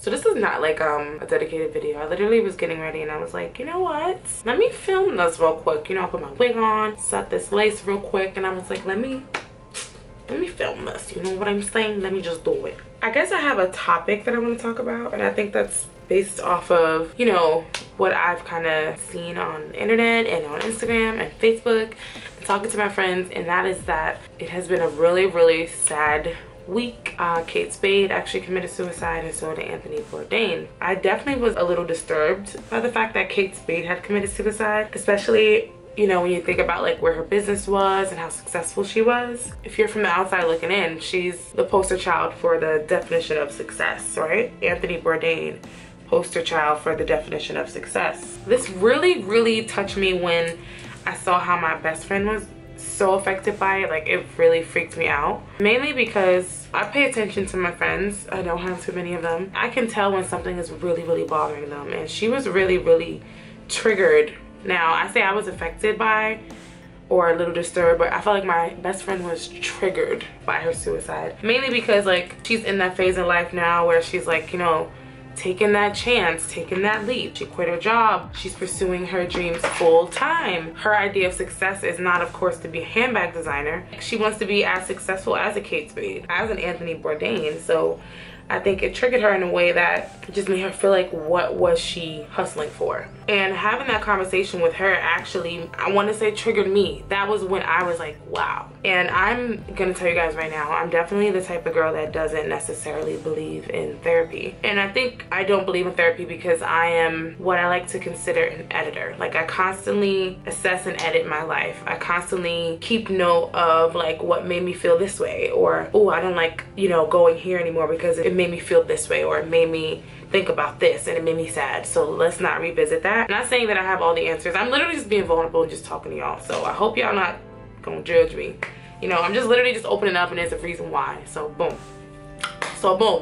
So this is not like a dedicated video. I literally was getting ready and I was like, you know what? Let me film this real quick. You know, I put my wig on, set this lace real quick, and I was like, let me film this. You know what I'm saying? Let me just do it. I guess I have a topic that I want to talk about, and I think that's based off of, you know, what I've kind of seen on the internet and on Instagram and Facebook and talking to my friends, and that is that it has been a really sad week. Kate Spade actually committed suicide, and so did Anthony Bourdain. I definitely was a little disturbed by the fact that Kate Spade had committed suicide, especially, you know, when you think about like where her business was and how successful she was. If you're from the outside looking in, she's the poster child for the definition of success, right? Anthony Bourdain, poster child for the definition of success. This really touched me when I saw how my best friend was so affected by it. Like, it really freaked me out, mainly because I pay attention to my friends. I don't have too many of them. I can tell when something is really bothering them, and she was really triggered. Now, I say I was affected by or a little disturbed, but I felt like my best friend was triggered by her suicide, mainly because like she's in that phase in life now where she's like, you know, taking that chance, taking that leap. She quit her job. She's pursuing her dreams full time. Her idea of success is not, of course, to be a handbag designer. She wants to be as successful as a Kate Spade, as an Anthony Bourdain. So I think it triggered her in a way that just made her feel like, what was she hustling for? And having that conversation with her actually, I want to say, triggered me. That was when I was like, wow. And I'm gonna tell you guys right now, I'm definitely the type of girl that doesn't necessarily believe in therapy. And I think I don't believe in therapy because I am what I like to consider an editor. Like, I constantly assess and edit my life. I constantly keep note of like what made me feel this way, or, oh, I don't like, you know, going here anymore because it made me feel this way, or it made me think about this and it made me sad, so let's not revisit that. I'm not saying that I have all the answers. I'm literally just being vulnerable and just talking to y'all, so I hope y'all not gonna judge me. You know, I'm just literally just opening up, and there's a reason why. So boom,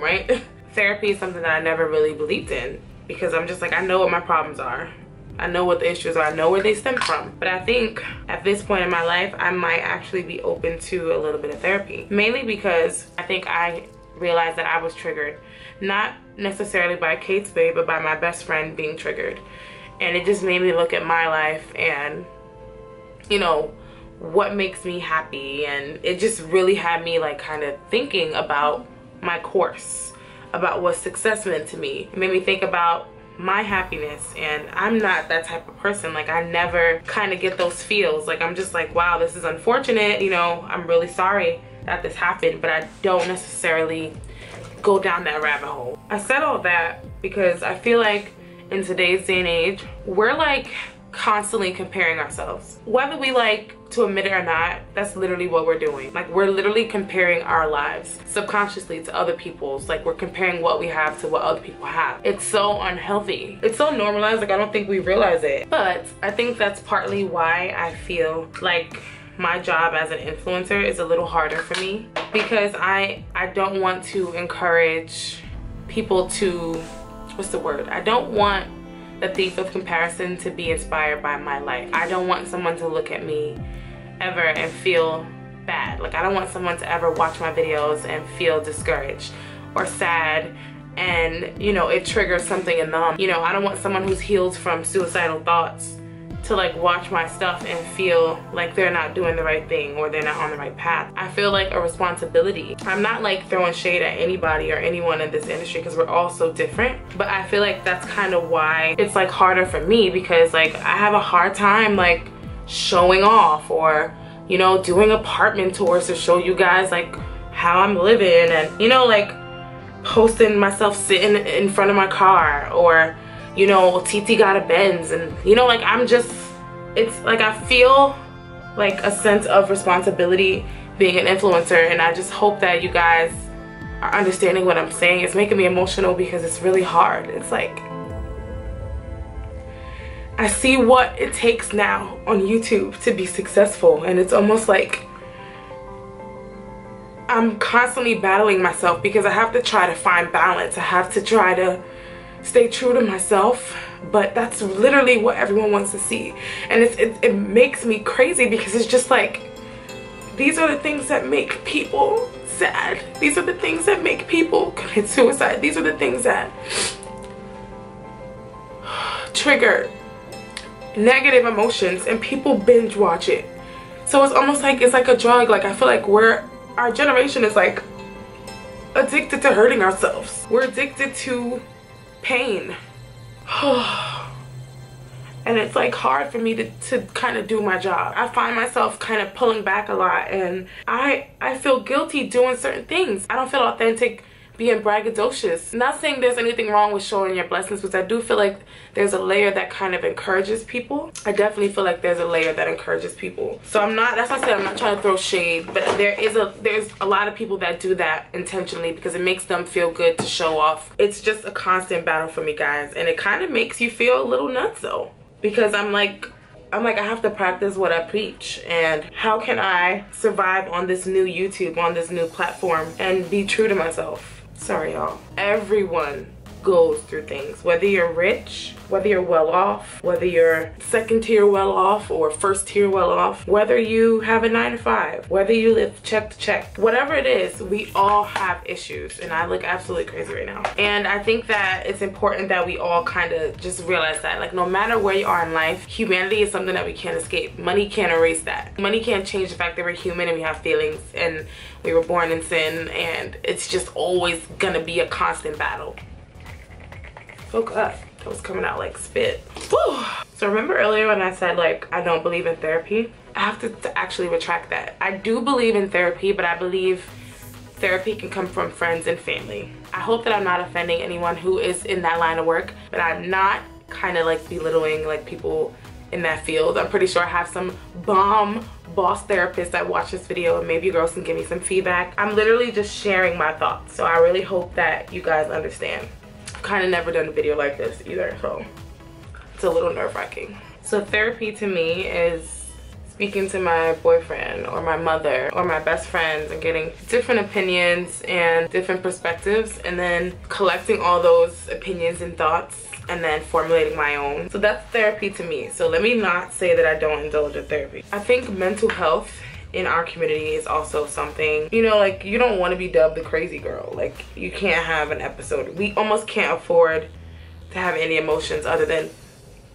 right? Therapy is something that I never really believed in because I'm just like, I know what my problems are, I know what the issues are, I know where they stem from. But I think at this point in my life, I might actually be open to a little bit of therapy, mainly because I think I realized that I was triggered, not necessarily by Kate Spade, but by my best friend being triggered. And it just made me look at my life and, you know, what makes me happy. And it just really had me like kind of thinking about my course, about what success meant to me. It made me think about my happiness, and I'm not that type of person. Like, I never kind of get those feels. Like, I'm just like, wow, this is unfortunate, you know, I'm really sorry that this happened, but I don't necessarily go down that rabbit hole. I said all that because I feel like in today's day and age, we're like constantly comparing ourselves. Whether we like to admit it or not, that's literally what we're doing. Like, we're literally comparing our lives subconsciously to other people's. Like, we're comparing what we have to what other people have. It's so unhealthy. It's so normalized, like I don't think we realize it. But I think that's partly why I feel like my job as an influencer is a little harder for me, because I don't want to encourage people to, what's the word? I don't want the thief of comparison to be inspired by my life. I don't want someone to look at me ever and feel bad. Like, I don't want someone to ever watch my videos and feel discouraged or sad, and, you know, it triggers something in them. You know, I don't want someone who's healed from suicidal thoughts to like watch my stuff and feel like they're not doing the right thing or they're not on the right path. I feel like a responsibility. I'm not like throwing shade at anybody or anyone in this industry because we're all so different, but I feel like that's kind of why it's like harder for me, because like I have a hard time like showing off, or, you know, doing apartment tours to show you guys like how I'm living, and, you know, like posting myself sitting in front of my car, or, you know, TT got a Benz, and, you know, like I'm just, it's like I feel like a sense of responsibility being an influencer, and I just hope that you guys are understanding what I'm saying. It's making me emotional because it's really hard. It's like, I see what it takes now on YouTube to be successful, and it's almost like I'm constantly battling myself because I have to try to find balance. I have to try to stay true to myself, but that's literally what everyone wants to see, and it makes me crazy because it's just like, these are the things that make people sad. These are the things that make people commit suicide. These are the things that trigger negative emotions, and people binge watch it. So it's almost like it's like a drug. Like, I feel like our generation is like addicted to hurting ourselves. We're addicted to pain. And it's like hard for me to kind of do my job. I find myself kind of pulling back a lot, and I feel guilty doing certain things. I don't feel authentic being braggadocious. Not saying there's anything wrong with showing your blessings, because I do feel like there's a layer that kind of encourages people. I definitely feel like there's a layer that encourages people. So I'm not, that's why I said I'm not trying to throw shade, but there's a lot of people that do that intentionally because it makes them feel good to show off. It's just a constant battle for me, guys, and it kind of makes you feel a little nuts though, because I'm like I have to practice what I preach, and how can I survive on this new YouTube, on this new platform, and be true to myself? Sorry, y'all. Everyone goes through things, whether you're rich, whether you're well off, whether you're second tier well off or first tier well off, whether you have a 9-to-5, whether you live check to check, whatever it is, we all have issues. And I look absolutely crazy right now. And I think that it's important that we all kind of just realize that, like, no matter where you are in life, humanity is something that we can't escape. Money can't erase that. Money can't change the fact that we're human and we have feelings and we were born in sin, and it's just always gonna be a constant battle. Oh God, that was coming out like spit. Whew. So remember earlier when I said, like, I don't believe in therapy? I have to actually retract that. I do believe in therapy, but I believe therapy can come from friends and family. I hope that I'm not offending anyone who is in that line of work, but I'm not kind of like belittling like people in that field. I'm pretty sure I have some bomb boss therapists that watch this video, and maybe you girls can give me some feedback. I'm literally just sharing my thoughts, so I really hope that you guys understand. I've kind of never done a video like this either, so it's a little nerve-wracking. So therapy to me is speaking to my boyfriend or my mother or my best friends and getting different opinions and different perspectives, and then collecting all those opinions and thoughts and then formulating my own. So that's therapy to me. So let me not say that I don't indulge in therapy. I think mental health in our community is also something, you know, like, you don't want to be dubbed the crazy girl. Like, you can't have an episode. We almost can't afford to have any emotions other than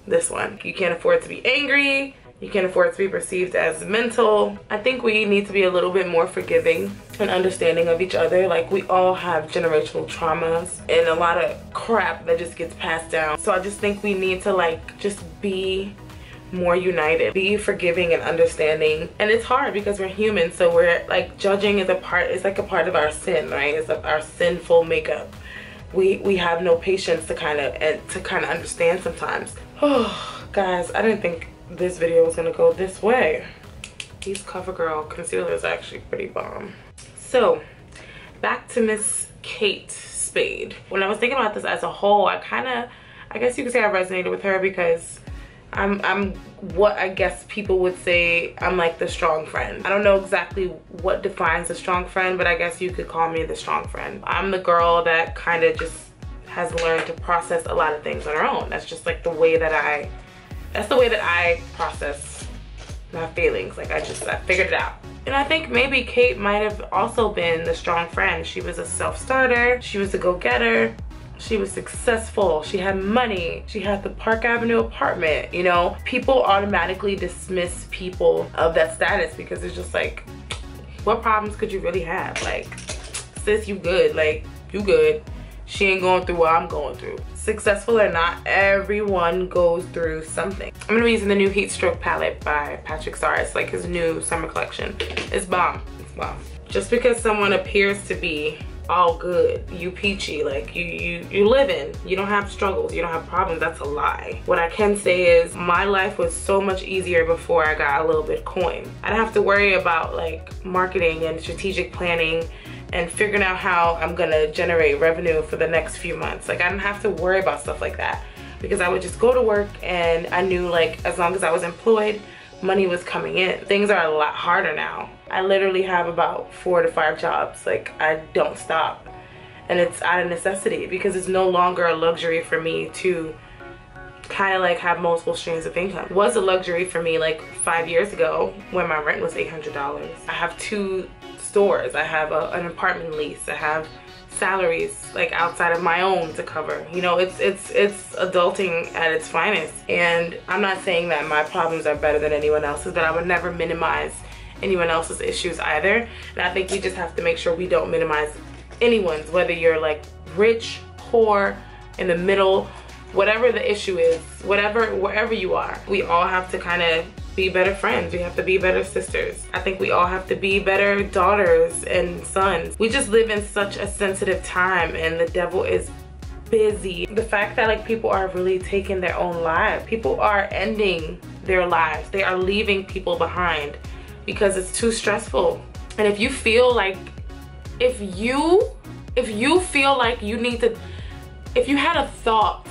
this one. You can't afford to be angry. You can't afford to be perceived as mental. I think we need to be a little bit more forgiving and understanding of each other. Like, we all have generational traumas and a lot of crap that just gets passed down. So I just think we need to, like, just be more united, be forgiving and understanding. And it's hard because we're human, so we're like, judging is it's like a part of our sin, right? It's our sinful makeup. We have no patience to kind of understand sometimes. Oh guys, I didn't think this video was gonna go this way. These CoverGirl concealers are actually pretty bomb. So back to Miss Kate Spade. When I was thinking about this as a whole, I guess you could say I resonated with her because I'm what I guess people would say I'm like the strong friend. I don't know exactly what defines a strong friend, but I guess you could call me the strong friend. I'm the girl that kind of just has learned to process a lot of things on her own. That's just like the way that I process my feelings. Like, I figured it out. And I think maybe Kate might have also been the strong friend. She was a self-starter, she was a go-getter, she was successful, she had money, she had the Park Avenue apartment. You know, people automatically dismiss people of that status because it's just like, what problems could you really have? Like, sis, you good, like, you good. She ain't going through what I'm going through. Successful or not, everyone goes through something. I'm gonna be using the new Heat Stroke palette by Patrick Starr. It's like his new summer collection. It's bomb, it's bomb. Just because someone appears to be all good, you peachy, like you living, you don't have struggles, you don't have problems, that's a lie. What I can say is my life was so much easier before I got a little bit coin. I didn't have to worry about like marketing and strategic planning and figuring out how I'm gonna generate revenue for the next few months. Like, I didn't have to worry about stuff like that because I would just go to work and I knew, like, as long as I was employed, money was coming in. Things are a lot harder now. I literally have about 4 to 5 jobs. Like, I don't stop. And it's out of necessity because it's no longer a luxury for me to kind of like have multiple streams of income. It was a luxury for me like 5 years ago when my rent was $800. I have 2 stores, I have an apartment lease, I have salaries like outside of my own to cover. You know, it's adulting at its finest. And I'm not saying that my problems are better than anyone else's, but I would never minimize anyone else's issues either. And I think we just have to make sure we don't minimize anyone's, whether you're like rich, poor, in the middle, whatever the issue is, wherever you are. We all have to kind of be better friends. We have to be better sisters. I think we all have to be better daughters and sons. We just live in such a sensitive time, and the devil is busy. The fact that like people are really taking their own lives. People are ending their lives. They are leaving people behind because it's too stressful. And if you feel like, if you feel like you need to, if you had a thought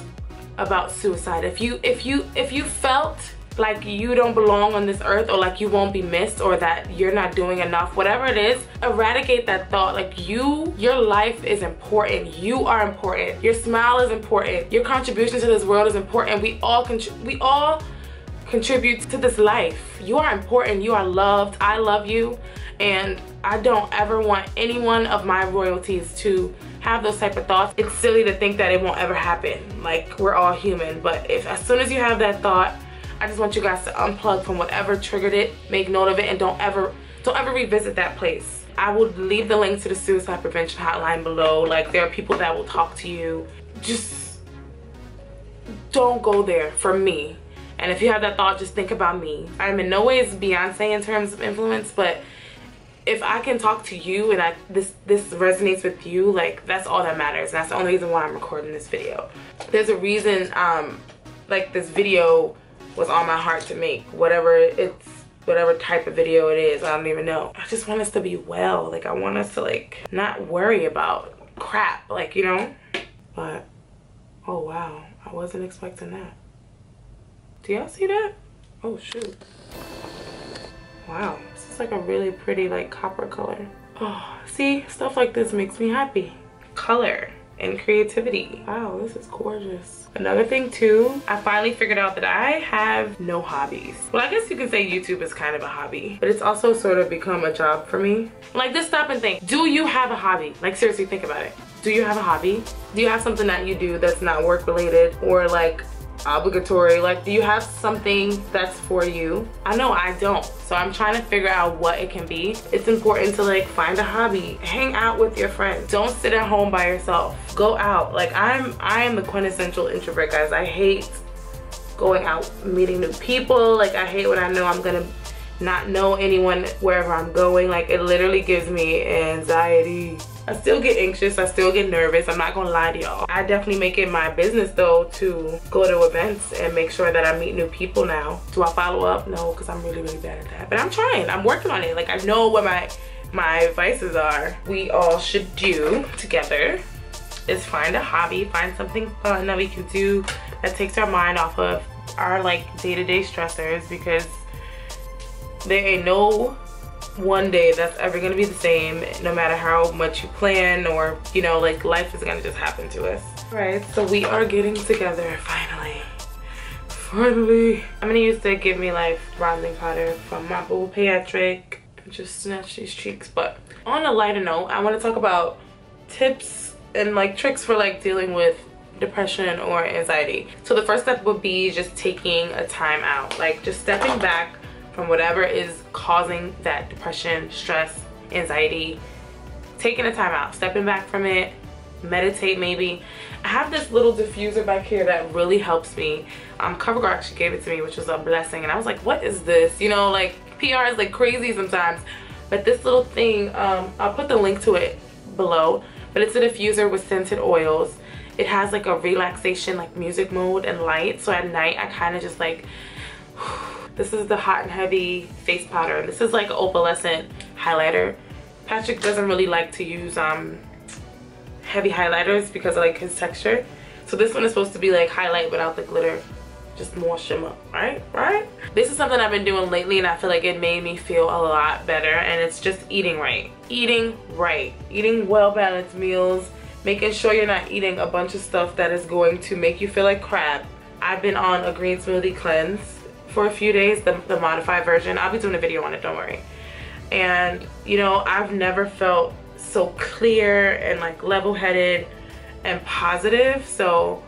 about suicide, if you felt like you don't belong on this earth, or like you won't be missed, or that you're not doing enough, whatever it is, eradicate that thought. Like your life is important. You are important. Your smile is important. Your contribution to this world is important. We all contribute to this life. You are important. You are loved. I love you, and I don't ever want any one of my royalties to have those type of thoughts. It's silly to think that it won't ever happen. Like, we're all human, but if as soon as you have that thought, I just want you guys to unplug from whatever triggered it, make note of it, and don't ever revisit that place. I will leave the link to the suicide prevention hotline below. Like, there are people that will talk to you. Just don't go there for me. And if you have that thought, just think about me. I'm in no ways Beyonce in terms of influence, but if I can talk to you and this resonates with you, like, that's all that matters. And that's the only reason why I'm recording this video. There's a reason like this video was on my heart to make, whatever type of video it is. I don't even know. I just want us to be well. Like, I want us to like not worry about crap, like, you know. But oh wow, I wasn't expecting that. Do y'all see that? Oh shoot. Wow, this is like a really pretty like copper color. Oh, see, stuff like this makes me happy. Color and creativity. Wow, this is gorgeous. Another thing too, I finally figured out that I have no hobbies. Well, I guess you can say YouTube is kind of a hobby, but it's also sort of become a job for me. Like, just stop and think, do you have a hobby? Like, seriously, think about it. Do you have a hobby? Do you have something that you do that's not work related or like obligatory? Like, do you have something that's for you? I know I don't, so I'm trying to figure out what it can be. It's important to like find a hobby, hang out with your friends, don't sit at home by yourself, go out. Like, I am the quintessential introvert, guys. I hate going out, meeting new people. Like, I hate when I know I'm gonna not know anyone wherever I'm going. Like, it literally gives me anxiety. I still get anxious, I still get nervous, I'm not gonna lie to y'all. I definitely make it my business though to go to events and make sure that I meet new people now. Do I follow up? No, because I'm really, really bad at that. But I'm trying, I'm working on it. Like, I know what my vices are. We all should do together is find a hobby, find something fun that we can do that takes our mind off of our like day-to-day stressors, because there ain't no one day that's ever gonna be the same, no matter how much you plan, or you know, like, life is gonna just happen to us. All right, so we are getting together finally. I'm gonna use the Give Me Life bronzing powder from my boo Patrick. Just snatch these cheeks. But on a lighter note, I want to talk about tips and like tricks for like dealing with depression or anxiety. So the first step would be just taking a time out, like just stepping back from whatever is causing that depression, stress, anxiety. Taking a time out, stepping back from it, meditate maybe. I have this little diffuser back here that really helps me. CoverGirl actually gave it to me, which was a blessing, and I was like, what is this? You know, like, PR is like crazy sometimes, but this little thing, I'll put the link to it below, but it's a diffuser with scented oils. It has like a relaxation, like music mode and light, so at night I kind of just like this is the Hot and Heavy face powder. This is like an opalescent highlighter. Patrick doesn't really like to use heavy highlighters because of like his texture. So this one is supposed to be like highlight without the glitter, just more shimmer, right? This is something I've been doing lately, and I feel like it made me feel a lot better. And it's just eating right. Eating well-balanced meals, making sure you're not eating a bunch of stuff that is going to make you feel like crap. I've been on a green smoothie cleanse for a few days, the modified version. I'll be doing a video on it, don't worry. And you know, I've never felt so clear and like level-headed and positive. So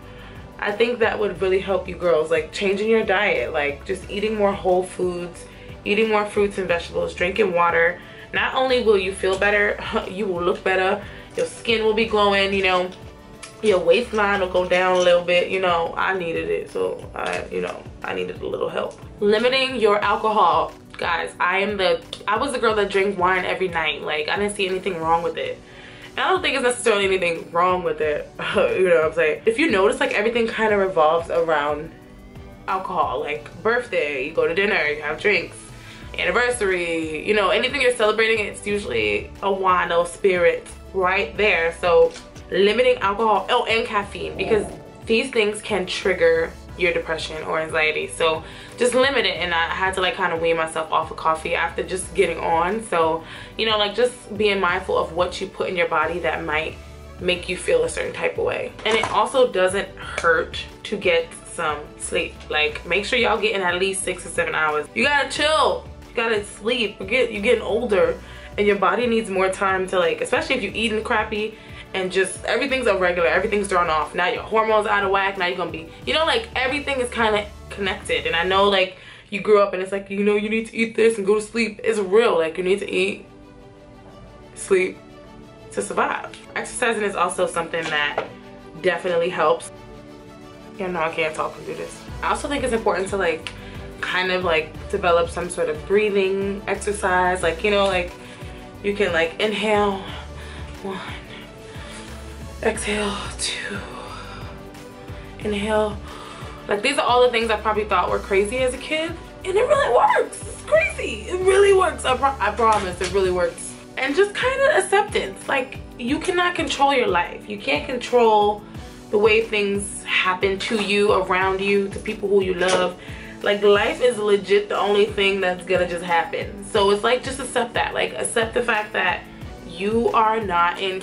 I think that would really help you girls, like changing your diet, like just eating more whole foods, eating more fruits and vegetables, drinking water. Not only will you feel better, you will look better, your skin will be glowing, you know, your waistline will go down a little bit. You know, I needed it, so I needed a little help. Limiting your alcohol. Guys, I was the girl that drank wine every night. Like, I didn't see anything wrong with it. And I don't think it's necessarily anything wrong with it. You know what I'm saying? If you notice, like, everything kind of revolves around alcohol. Like birthday, you go to dinner, you have drinks. Anniversary, you know, anything you're celebrating, it's usually a wine or spirit right there. So limiting alcohol, oh, and caffeine, because these things can trigger your depression or anxiety. So just limit it. And I had to like kind of wean myself off of coffee after just getting on. So, you know, like just being mindful of what you put in your body that might make you feel a certain type of way. And it also doesn't hurt to get some sleep. Like, make sure y'all getting at least 6 or 7 hours. You gotta chill, you gotta sleep. You're getting older and your body needs more time to, like, especially if you're eating crappy and just everything's irregular, everything's thrown off. Now your hormones out of whack, now you're gonna be, you know, like everything is kind of connected. And I know, like, you grew up and it's like, you know, you need to eat this and go to sleep. It's real. Like, you need to eat, sleep to survive. Exercising is also something that definitely helps. Yeah, no, I can't talk and do this. I also think it's important to like kind of like develop some sort of breathing exercise. Like, you know, like you can like inhale 1, exhale 2, inhale. Like, these are all the things I probably thought were crazy as a kid, and it really works. It's crazy. It really works. I promise, it really works. And just kind of acceptance. Like, you cannot control your life. You can't control the way things happen to you, around you, to people who you love. Like, life is legit the only thing that's gonna just happen. So it's like, just accept that. Like, accept the fact that you are not in